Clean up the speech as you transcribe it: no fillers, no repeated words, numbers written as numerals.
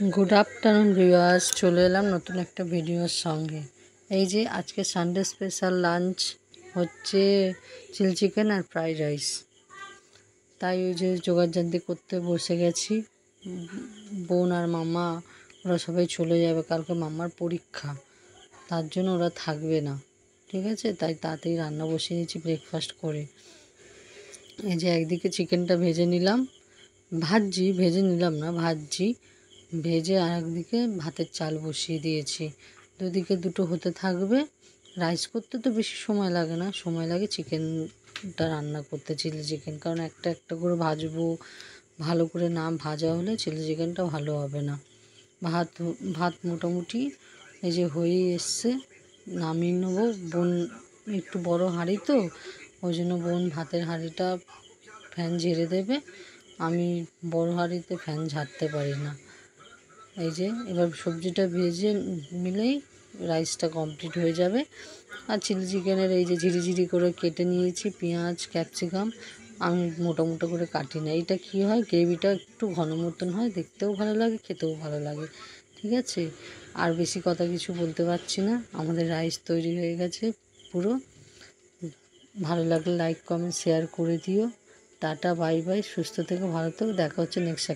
Good afternoon viewers, চলে এলাম নতুন একটা ভিডিওর সঙ্গে। এই যে আজকে সানডে স্পেশাল লাঞ্চ হচ্ছে চিলি চিকেন আর ফ্রাইড রাইস। তাই ওই যে জোগাড়জান্তি করতে বসে গেছি। বোন আর মামা ওরা সবাই চলে যাবে, কালকে মামার পরীক্ষা, তার জন্য ওরা থাকবে না। ঠিক আছে, তাই তাড়াতাড়ি রান্না বসিয়ে দিয়েছি ব্রেকফাস্ট করে। এই যে একদিকে চিকেনটা ভেজে নিলাম, ভেজে নিলাম না, ভাজছি। ভেজে আর একদিকে ভাতের চাল বসিয়ে দিয়েছি। দুদিকে দুটো হতে থাকবে। রাইস করতে তো বেশি সময় লাগে না, সময় লাগে চিকেনটা রান্না করতে, চিলি চিকেন, কারণ একটা একটা করে ভাজবো। ভালো করে না ভাজা হলে চিলি চিকেনটা ভালো হবে না। ভাত ভাত মোটামুটি এই যে হয়েই এসছে, নামিয়ে নেবো। বোন একটু বড় হাঁড়ি তো, ওই জন্য বোন ভাতের হাঁড়িটা ফ্যান ঝেড়ে দেবে। আমি বড় হাঁড়িতে ফ্যান ঝাড়তে পারি না। এই যে এবার সবজিটা ভেজে নিলেই রাইসটা কমপ্লিট হয়ে যাবে। আর চিলি চিকেনের এই যে ঝিরিঝিরি করে কেটে নিয়েছি পেঁয়াজ ক্যাপসিকাম। আমি মোটা মোটা করে কাটি না। এইটা কী হয়, গ্রেভিটা একটু ঘন মতন হয়, দেখতেও ভালো লাগে, খেতেও ভালো লাগে। ঠিক আছে, আর বেশি কথা কিছু বলতে পারছি না। আমাদের রাইস তৈরি হয়ে গেছে পুরো। ভালো লাগলে লাইক কমেন্ট শেয়ার করে দিও। টাটা, বাই বাই, সুস্থ থেকো, ভালো থেকো, দেখা হচ্ছে নেক্সট